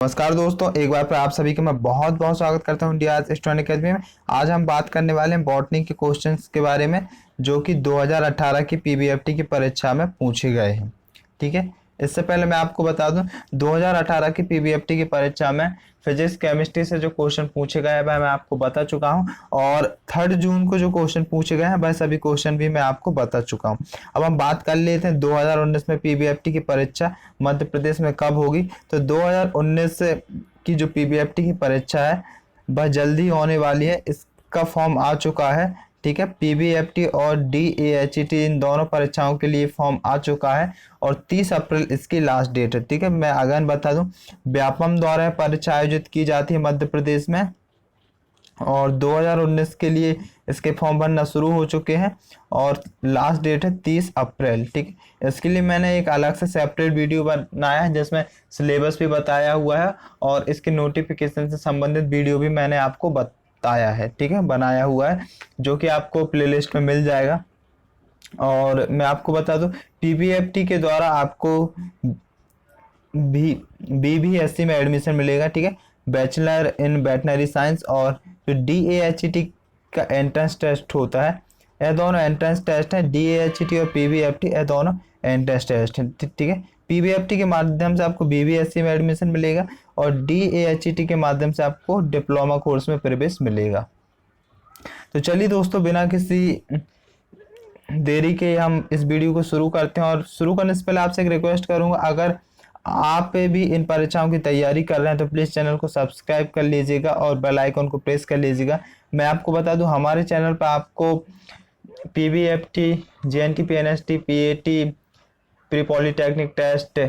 नमस्कार दोस्तों, एक बार फिर आप सभी का मैं बहुत बहुत स्वागत करता हूं इंडिया स्टूडेंट अकेडमी में। आज हम बात करने वाले हैं बॉटनी के क्वेश्चंस के बारे में जो कि 2018 की पीबीएफटी की परीक्षा में पूछे गए हैं। ठीक है, इससे पहले मैं आपको बता दूं 2018 की पीबीएफटी की परीक्षा में फिजिक्स केमिस्ट्री से जो क्वेश्चन पूछे गए हैं वह मैं आपको बता चुका हूं, और 3 जून को जो क्वेश्चन पूछे गए हैं वह सभी क्वेश्चन भी मैं आपको बता चुका हूं। अब हम बात कर लेते हैं 2019 में पीबीएफटी की परीक्षा मध्य प्रदेश में कब होगी। तो 2019 की जो पीबीएफटी की परीक्षा है वह जल्दी होने वाली है। इसका फॉर्म आ चुका है। ठीक है, पीबीएफटी और डीएएचटी इन दोनों परीक्षाओं के लिए फॉर्म आ चुका है और 30 अप्रैल इसकी लास्ट डेट है। ठीक है, मैं अगेन बता दूं, व्यापम द्वारा परीक्षा आयोजित की जाती है मध्य प्रदेश में, और 2019 के लिए इसके फॉर्म भरना शुरू हो चुके हैं और लास्ट डेट है 30 अप्रैल। ठीक है, इसके लिए मैंने एक अलग से सेपरेट वीडियो बनाया है जिसमें सिलेबस भी बताया हुआ है और इसके नोटिफिकेशन से संबंधित वीडियो भी मैंने आपको बताया है। ठीक है, बनाया हुआ है जो कि आपको प्लेलिस्ट में मिल जाएगा। और मैं आपको बता दूं, पीबीएफटी के द्वारा आपको बीबीएससी में एडमिशन मिलेगा। ठीक है, बैचलर इन वेटनरी साइंस, और जो डीएएचटी का एंट्रेंस टेस्ट होता है, यह दोनों एंट्रेंस टेस्ट हैं। डीएएचटी और पीबीएफटी यह दोनों एंट्रेंस टेस्ट हैं। ठीक है, पीबीएफटी के माध्यम से आपको बीबीएससी में एडमिशन मिलेगा और डीएएचटी के माध्यम से आपको डिप्लोमा कोर्स में प्रवेश मिलेगा। तो चलिए दोस्तों, बिना किसी देरी के हम इस वीडियो को शुरू करते हैं। और शुरू करने से पहले आपसे एक रिक्वेस्ट करूंगा, अगर आप भी इन परीक्षाओं की तैयारी कर रहे हैं तो प्लीज़ चैनल को सब्सक्राइब कर लीजिएगा और बेल आइकन को प्रेस कर लीजिएगा। मैं आपको बता दूं, हमारे चैनल पर आपको PBFT, JNT PNST, PAT, pre polytechnic test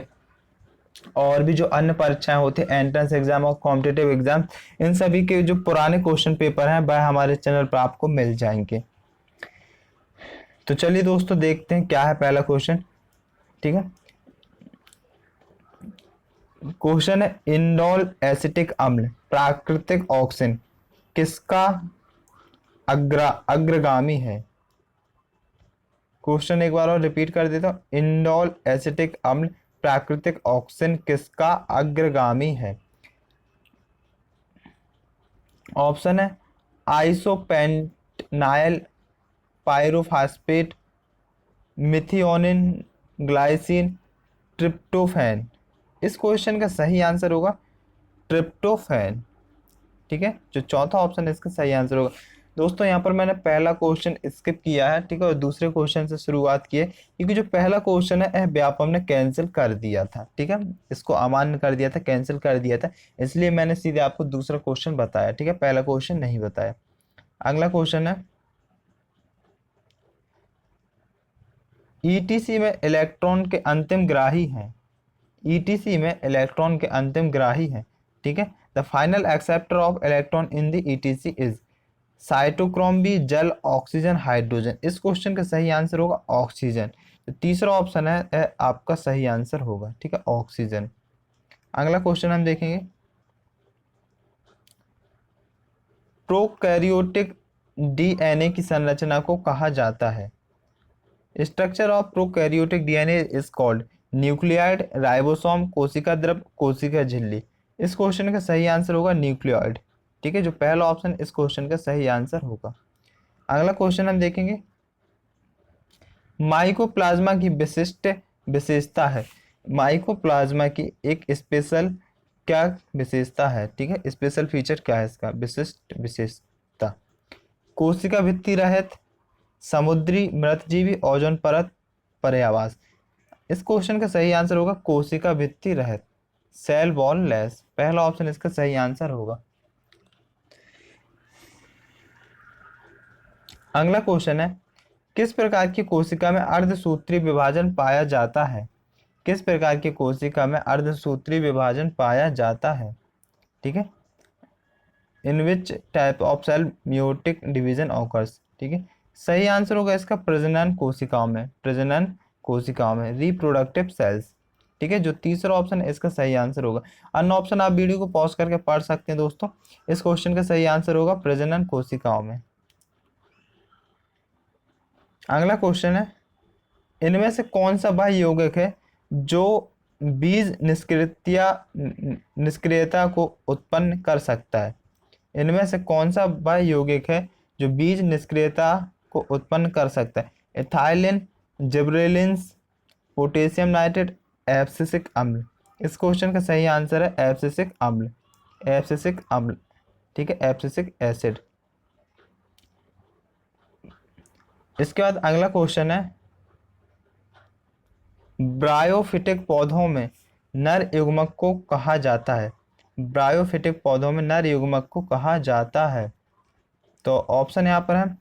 और भी जो अन्य परीक्षाएं होती हैं, एंट्रेंस एग्जाम और कॉम्पिटिटिव एग्जाम, इन सभी के जो पुराने क्वेश्चन पेपर हैं वह हमारे चैनल पर आपको मिल जाएंगे। तो चलिए दोस्तों, देखते हैं क्या है पहला क्वेश्चन। ठीक है, क्वेश्चन है, इंडोल एसिटिक अम्ल प्राकृतिक ऑक्सीजन किसका अग्रगामी है। क्वेश्चन एक बार और रिपीट कर देता हूं, इंडोल एसिटिक अम्ल प्राकृतिक ऑक्सीजन किसका अग्रगामी है। ऑप्शन है isopentyl, pyrophosphate, methionine, glycine, tryptophan. इस क्वेश्चन का सही आंसर होगा ट्रिप्टोफैन। ठीक है, जो चौथा ऑप्शन है इसका सही आंसर होगा। दोस्तों, यहाँ पर मैंने पहला क्वेश्चन स्किप किया है। ठीक है, और दूसरे क्वेश्चन से शुरुआत की है क्योंकि जो पहला क्वेश्चन है यह व्यापम ने कैंसिल कर दिया था। ठीक है, इसको अमान्य कर दिया था, कैंसिल कर दिया था, इसलिए मैंने सीधे आपको दूसरा क्वेश्चन बताया। ठीक है, पहला क्वेश्चन नहीं बताया। अगला क्वेश्चन है, ईटीसी में इलेक्ट्रॉन के अंतिम ग्राही हैं। ईटीसी में इलेक्ट्रॉन के अंतिम ग्राही हैं। ठीक है, the final acceptor of electron in the ETC is cytochrome B, जल, ऑक्सीजन, हाइड्रोजन। इस क्वेश्चन का सही आंसर होगा ऑक्सीजन। तो तीसरा ऑप्शन है आपका सही आंसर होगा। ठीक है, ऑक्सीजन। अगला क्वेश्चन हम देखेंगे, प्रोकैरियोटिक डीएनए की संरचना को कहा जाता है। Structure of prokaryotic DNA is called nuclide, ribosome, कोशिका द्रव, कोशिका झिल्ली। इस क्वेश्चन का सही आंसर होगा न्यूक्लियाइड। ठीक है, जो पहला ऑप्शन इस क्वेश्चन का सही आंसर होगा। अगला क्वेश्चन हम देखेंगे, माइकोप्लाज्मा की विशिष्ट विशेषता है। माइकोप्लाज्मा की एक स्पेशल क्या विशेषता है। ठीक है, स्पेशल फीचर क्या है इसका, विशिष्ट विशेषता। कोशिका भित्ति रहित, समुद्री मृतजीवी, ओजोन परत, पर्यावास। इस क्वेश्चन का सही आंसर होगा कोशिका भित्ति रहित, सेल वॉल लेस। पहला ऑप्शन इसका सही आंसर होगा। अगला क्वेश्चन है, किस प्रकार की कोशिका में अर्धसूत्री विभाजन पाया जाता है। किस प्रकार की कोशिका में अर्धसूत्री विभाजन पाया जाता है। ठीक है, in which type of cell meiotic division occurs. ठीक है, सही आंसर होगा इसका प्रजनन कोशिकाओं में, प्रजनन कोशिकाओं में, रिप्रोडक्टिव सेल्स। ठीक है, जो तीसरा ऑप्शन है इसका सही आंसर होगा। अन्य ऑप्शन आप वीडियो को पॉज करके पढ़ सकते हैं दोस्तों। इस क्वेश्चन का सही आंसर होगा प्रजनन कोशिकाओं में। अगला क्वेश्चन है, इनमें से कौन सा वह यौगिक है जो बीज निष्क्रियता को उत्पन्न कर सकता है। इनमें से कौन सा वह यौगिक है जो बीज निष्क्रियता को उत्पन्न कर सकता है? Ethylene, gibberellins, potassium nitrate, abscisic अम्ल। इस क्वेश्चन का सही आंसर है एब्सिसिक अम्ल, एब्सिसिक अम्ल, ठीक है, एब्सिसिक एसिड। इसके बाद अगला क्वेश्चन है, ब्रायोफिटिक पौधों में नर युग्मक को कहा जाता है? ब्रायोफिटिक पौधों में नर युग्मक को कहा जाता है। तो ऑप्शन यहाँ पर है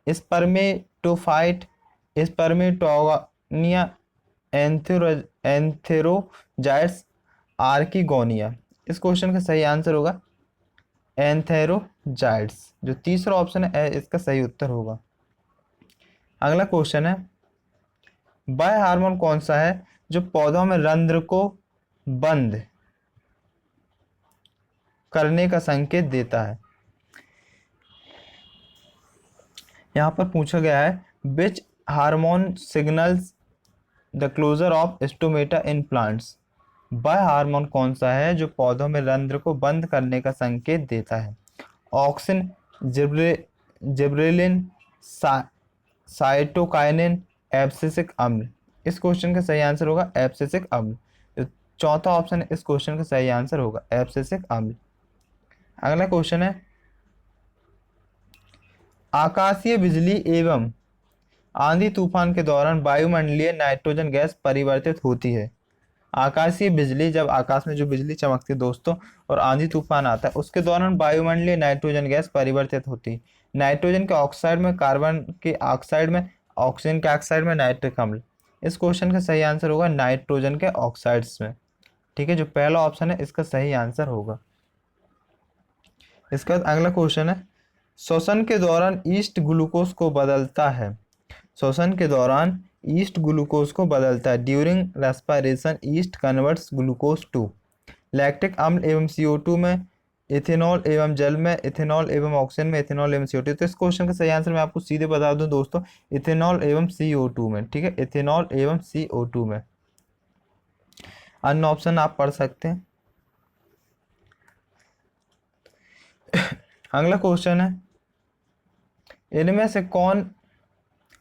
स्पर्मेटोफाइट, स्पर्मेटोगोनिया, एंथेरोजाइट्स, आर्किगोनिया। इस क्वेश्चन का सही आंसर होगा एंथेरोजाइट्स। जो तीसरा ऑप्शन है इसका सही उत्तर होगा। अगला क्वेश्चन है, वह हार्मोन कौन सा है जो पौधों में रंध्र को बंद करने का संकेत देता है? यहां पर पूछा गया है which hormone signals the closure of stomata in plants. वह हार्मोन कौन सा है जो पौधों में रंध्र को बंद करने का संकेत देता है? ऑक्सिन, जिब्रेलिन, साइटोकाइनिन, एब्सिसिक अम्ल। इस क्वेश्चन का सही आंसर होगा एब्सिसिक अम्ल। जो चौथा ऑप्शन है इस क्वेश्चन का सही आंसर होगा एब्सिसिक अम्ल। अगला क्वेश्चन है, आकाशीय बिजली एवं आंधी तूफान के दौरान वायुमंडलीय नाइट्रोजन गैस परिवर्तित होती है। आकाशीय बिजली, जब आकाश में जो बिजली चमकती है दोस्तों और आंधी तूफान आता है उसके दौरान वायुमंडलीय नाइट्रोजन गैस परिवर्तित होती है। नाइट्रोजन के ऑक्साइड में, कार्बन के ऑक्साइड में, ऑक्सीजन के ऑक्साइड में, नाइट्रिक अम्ल। इस क्वेश्चन का सही आंसर होगा नाइट्रोजन के ऑक्साइड्स में, ठीक है। जो पहला ऑप्शन है इसका सही आंसर होगा। इसके बाद अगला क्वेश्चन है, श्वसन के दौरान ईस्ट ग्लूकोज को बदलता है। श्वसन के दौरान ईस्ट ग्लूकोज को बदलता है। During respiration yeast converts glucose to. Lactic अम्ल एवं CO2 में, इथेनॉल एवं जल में, इथेनॉल एवं ऑक्सीजन में, इथेनॉल एवं CO2। तो इस क्वेश्चन का सही आंसर मैं आपको सीधे बता दूं दोस्तों, इथेनॉल एवं CO2 में, ठीक है, इथेनॉल एवं CO2 में। अन्य ऑप्शन आप पढ़ सकते हैं। अगला क्वेश्चन है, इनमें से कौन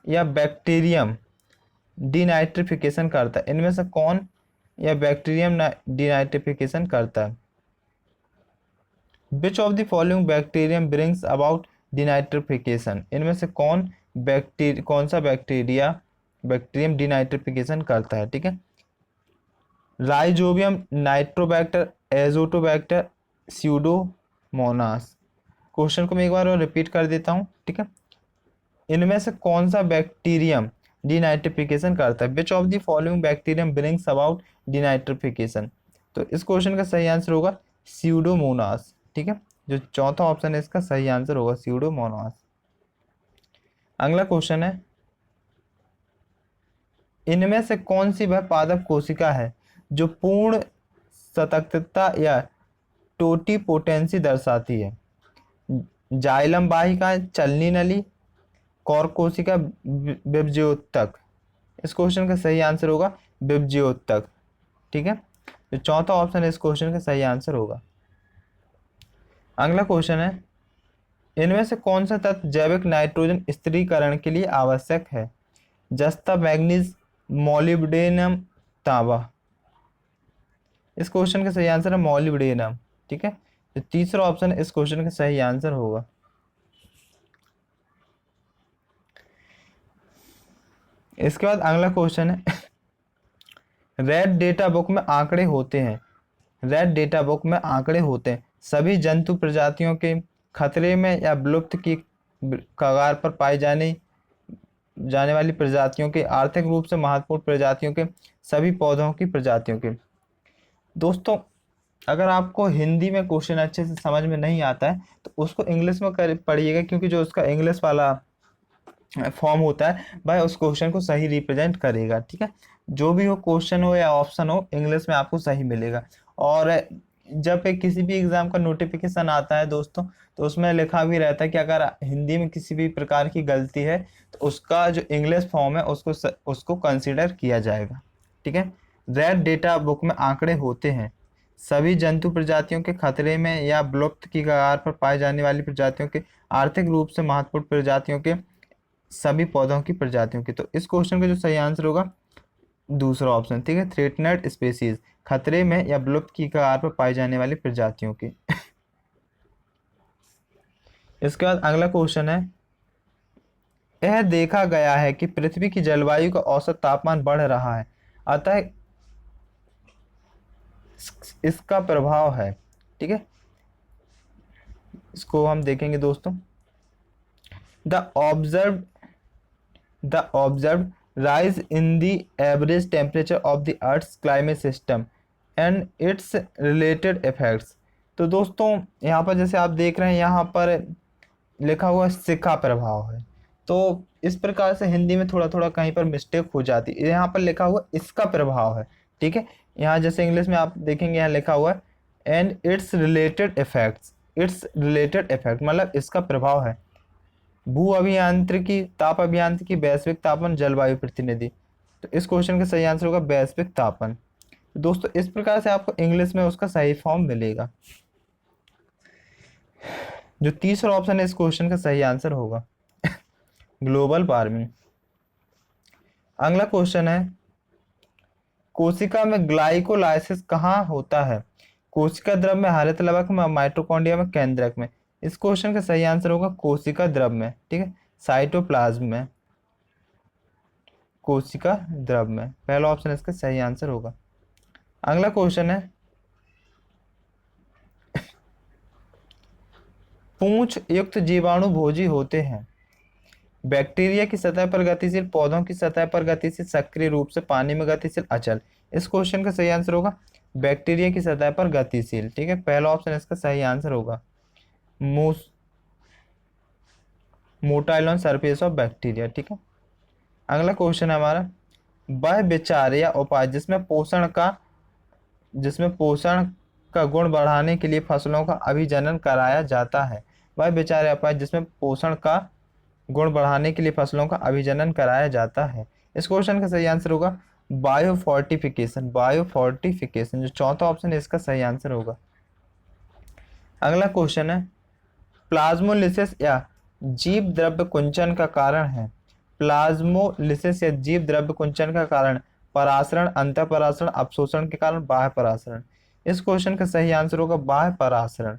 या बैक्टीरियम डीनाइट्रिफिकेशन करता है? इनमें से कौन या बैक्टीरियम डीनाइट्रिफिकेशन करता है? Which of the following bacterium brings about denitrification. इनमें से कौन सा बैक्टीरियम डीनाइट्रिफिकेशन करता है, ठीक है। Rhizobium, Nitrobacter, Azotobacter, Pseudomonas. Question को मैं एक बार और रिपीट कर देता हूं, ठीक है। इनमें से कौन सा बैक्टीरियम डीनाइट्रिफिकेशन करता है? Which of the following bacterium brings about denitrification. तो इस क्वेश्चन का सही आंसर होगा स्यूडोमोनास, ठीक है। जो चौथा ऑप्शन है इसका सही आंसर होगा स्यूडोमोनास। अगला क्वेश्चन है, इनमें से कौन सी वह पादप कोशिका है जो पूर्ण सतर्कता या टोटीपोटेंसी दर्शाती है? जाइलम वाहिका, चलनी नली, कॉर्क कोशिका, विभज्योतक। इस क्वेश्चन का सही आंसर होगा विभज्योतक, ठीक है। तो चौथा ऑप्शन है इस क्वेश्चन का सही आंसर होगा। अगला क्वेश्चन है, इनमें से कौन सा तत्व जैविक नाइट्रोजन स्थिरीकरण के लिए आवश्यक है? जस्ता, मैग्नीज, मॉलिब्डेनम, तांबा। इस क्वेश्चन का सही आंसर है मॉलिब्डेनम, ठीक है। तो तीसरा ऑप्शन इस क्वेश्चन का सही आंसर होगा। इसके बाद अगला क्वेश्चन है, रेड डेटा बुक में आंकड़े होते हैं। रेड डेटा बुक में आंकड़े होते हैं सभी जंतु प्रजातियों के, खतरे में या विलुप्त की कगार पर पाई जाने वाली प्रजातियों के, आर्थिक रूप से महत्वपूर्ण प्रजातियों के, सभी पौधों की प्रजातियों के। दोस्तों अगर आपको हिंदी में क्वेश्चन अच्छे से समझ में नहीं आता है तो उसको इंग्लिश में पढ़िएगा, क्योंकि जो उसका इंग्लिश वाला फॉर्म होता है वह उस क्वेश्चन को सही रिप्रेजेंट करेगा, ठीक है। जो भी हो क्वेश्चन हो या ऑप्शन हो इंग्लिश में आपको सही मिलेगा। और जब किसी भी एग्जाम का नोटिफिकेशन आता है दोस्तों तो उसमें लिखा भी रहता है कि अगर हिंदी में किसी भी प्रकार की गलती है तो उसका जो इंग्लिश फॉर्म है उसको कंसिडर किया जाएगा, ठीक है। रेड डेटा बुक में आंकड़े होते हैं सभी जंतु प्रजातियों के खतरे में या विलुप्त की कगार पर पाई जाने वाली प्रजातियों के, आर्थिक रूप से महत्वपूर्ण प्रजातियों के, सभी पौधों की प्रजातियों की। तो इस क्वेश्चन का जो सही आंसर होगा दूसरा ऑप्शन, ठीक है, थ्रेटनेड स्पीसीज, खतरे में या विलुप्त की कगार पर पाई जाने वाली प्रजातियों की। इसके बाद अगला क्वेश्चन है, यह देखा गया है कि पृथ्वी की जलवायु का औसत तापमान बढ़ रहा है, अतः इसका प्रभाव है, ठीक है, इसको हम देखेंगे दोस्तों। The observe rise in the average temperature of the Earth's climate system and its related effects। तो दोस्तों यहाँ पर जैसे आप देख रहे हैं, यहाँ पर लिखा हुआ शिखा प्रभाव है, तो इस प्रकार से हिंदी में थोड़ा थोड़ा कहीं पर मिस्टेक हो जाती है। यहाँ पर लिखा हुआ इसका प्रभाव है, ठीक है। यहाँ जैसे इंग्लिश में आप देखेंगे, यहाँ लिखा हुआ है and it's related effects, it's related effect मतलब इसका प्रभाव है। भू अभियांत्रिकी, ताप अभियांत्रिकी, वैश्विक तापन, जलवायु प्रतिनिधि। तो इस क्वेश्चन का सही आंसर होगा वैश्विक तापन। तो दोस्तों इस प्रकार से आपको इंग्लिश में उसका सही फॉर्म मिलेगा। जो तीसरा ऑप्शन है इस क्वेश्चन का सही आंसर होगा ग्लोबल वार्मिंग। अगला क्वेश्चन है, कोशिका में ग्लाइकोलाइसिस कहाँ होता है? कोशिका द्रव में, हरित लवक में, माइटोकॉन्ड्रिया में, केंद्रक में। इस क्वेश्चन का सही आंसर होगा कोशिका द्रव में, ठीक है, साइटोप्लाज्म में, कोशिका द्रव में। पहला ऑप्शन इसका सही आंसर होगा। अगला क्वेश्चन है, पूंछ युक्त जीवाणु भोजी होते हैं। बैक्टीरिया की सतह पर गतिशील, पौधों की सतह पर गतिशील, सक्रिय रूप से पानी में गतिशील, अचल। इस क्वेश्चन का सही आंसर होगा बैक्टीरिया की सतह पर गतिशील, ठीक है, पहला ऑप्शन इसका सही आंसर होगा मोटाइलॉन सरफेस ऑफ बैक्टीरिया, ठीक है। अगला क्वेश्चन है हमारा, वह विचार या उपाय जिसमें पोषण का गुण बढ़ाने के लिए फसलों का अभिजनन कराया जाता है। वह विचार या उपाय जिसमें पोषण का गुण बढ़ाने के लिए फसलों का अभिजनन कराया जाता है। इस क्वेश्चन का सही आंसर होगा बायोफोर्टिफिकेशन, बायोफोर्टिफिकेशन, जो चौथा ऑप्शन है इसका सही आंसर होगा। अगला क्वेश्चन है, प्लाज्मोलिसिस या जीव द्रव्य कुंचन का कारण है। प्लाज्मोलिसिस या जीव द्रव्य कुंचन का कारण परासरण, अंतःपरासरण, अपशोषण के कारण बाह्य परासरण। इस क्वेश्चन का सही आंसर होगा बाह्य परासरण,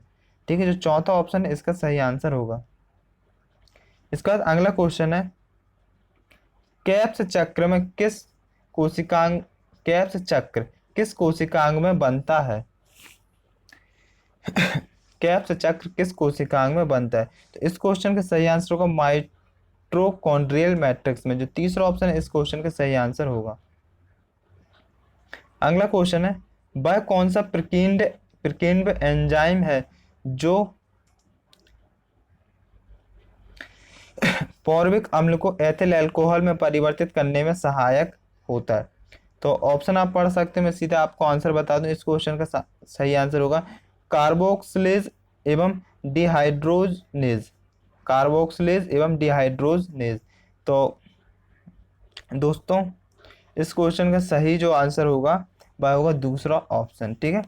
ठीक है, जो चौथा ऑप्शन है इसका सही आंसर होगा। इसके बाद अगला क्वेश्चन है, कैप्स चक्र में किस कोशिकांग कैप्स चक्र किस कोशिकांग में बनता है? कैप्स चक्र किस कोशिकांग में बनता है? तो इस क्वेश्चन का सही आंसर होगा माइटोकॉन्ड्रियल मैट्रिक्स में, जो तीसरा ऑप्शन है इस क्वेश्चन का सही आंसर होगा। अगला क्वेश्चन है, वह कौन सा प्रकींड एंजाइम है जो फॉर्मिक अम्ल को एथिल अल्कोहल में परिवर्तित करने में सहायक होता है? तो ऑप्शन आप पढ़ सकते हैं, मैं सीधा आपको आंसर बता दूं। इस क्वेश्चन का सही आंसर होगा कार्बोक्सिलेज एवं डिहाइड्रोजनेज, कार्बोक्सिलेज एवं डिहाइड्रोजनेज। तो दोस्तों इस क्वेश्चन का सही जो आंसर होगा वह होगा दूसरा ऑप्शन, ठीक है।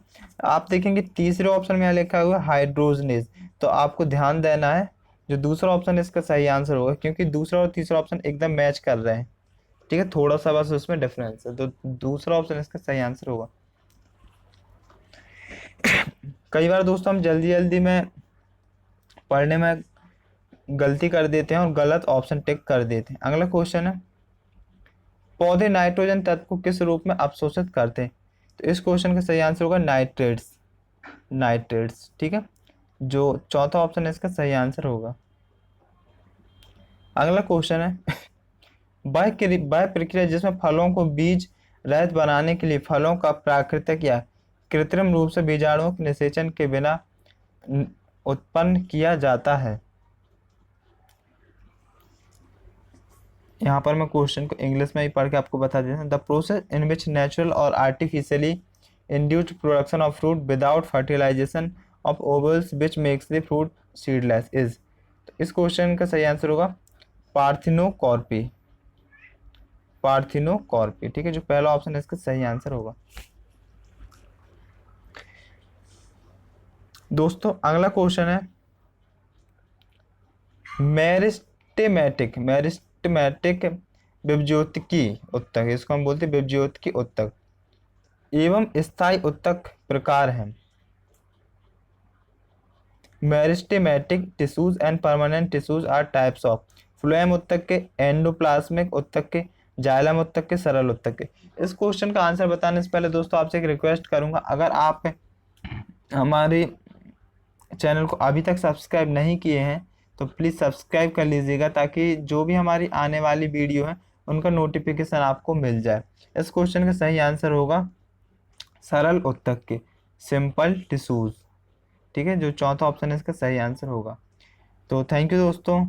आप देखेंगे तीसरे ऑप्शन में यहाँ लिखा हुआ है हाइड्रोजनेज, तो आपको ध्यान देना है जो दूसरा ऑप्शन है इसका सही आंसर होगा, क्योंकि दूसरा और तीसरा ऑप्शन एकदम मैच कर रहे हैं, ठीक है, थोड़ा सा बस उसमें डिफरेंस है, तो दूसरा ऑप्शन इसका सही आंसर होगा। कई बार दोस्तों हम जल्दी जल्दी में पढ़ने में गलती कर देते हैं और गलत ऑप्शन टिक कर देते हैं। अगला क्वेश्चन है, पौधे नाइट्रोजन तत्व को किस रूप में अवशोषित करते हैं? तो इस क्वेश्चन का सही आंसर होगा नाइट्रेट्स, नाइट्रेट्स, ठीक है, जो चौथा ऑप्शन है इसका सही आंसर होगा। अगला क्वेश्चन है, वह प्रक्रिया जिसमें फलों को बीज रहित बनाने के लिए फलों का प्राकृतिक या कृत्रिम रूप से बीजाणुओं के निषेचन के बिना उत्पन्न किया जाता है। यहाँ पर मैं क्वेश्चन को इंग्लिश में ही पढ़ के आपको बता देता हूँ। The process in which natural और artificially induced production of fruit without fertilisation of ovules which makes the fruit seedless is. तो इस क्वेश्चन का सही आंसर होगा पार्थिनोकॉर्पी, पार्थिनोकॉर्पी। ठीक है, जो पहला ऑप्शन है इसका सही आंसर होगा। दोस्तों अगला क्वेश्चन है मेरिस्टेमेटिक विभज्योतिकी उत्तक, इसको हम बोलते हैं विभज्योतिकी उत्तक एवं स्थायी उत्तक प्रकार है। Meristematic tissues and permanent tissues are types of phloem उत्तक के, एंडोप्लाज्मिक उत्तक के, जाइलम उत्तक के, सरल उत्तक के। इस क्वेश्चन का आंसर बताने से पहले दोस्तों आपसे एक रिक्वेस्ट करूंगा, अगर आप हमारे चैनल को अभी तक सब्सक्राइब नहीं किए हैं तो प्लीज़ सब्सक्राइब कर लीजिएगा, ताकि जो भी हमारी आने वाली वीडियो है उनका नोटिफिकेशन आपको मिल जाए। इस क्वेश्चन का सही आंसर होगा सरल उत्तक के, सिंपल टिश्यूज। ठीक है, जो चौथा ऑप्शन है इसका सही आंसर होगा। तो थैंक यू दोस्तों।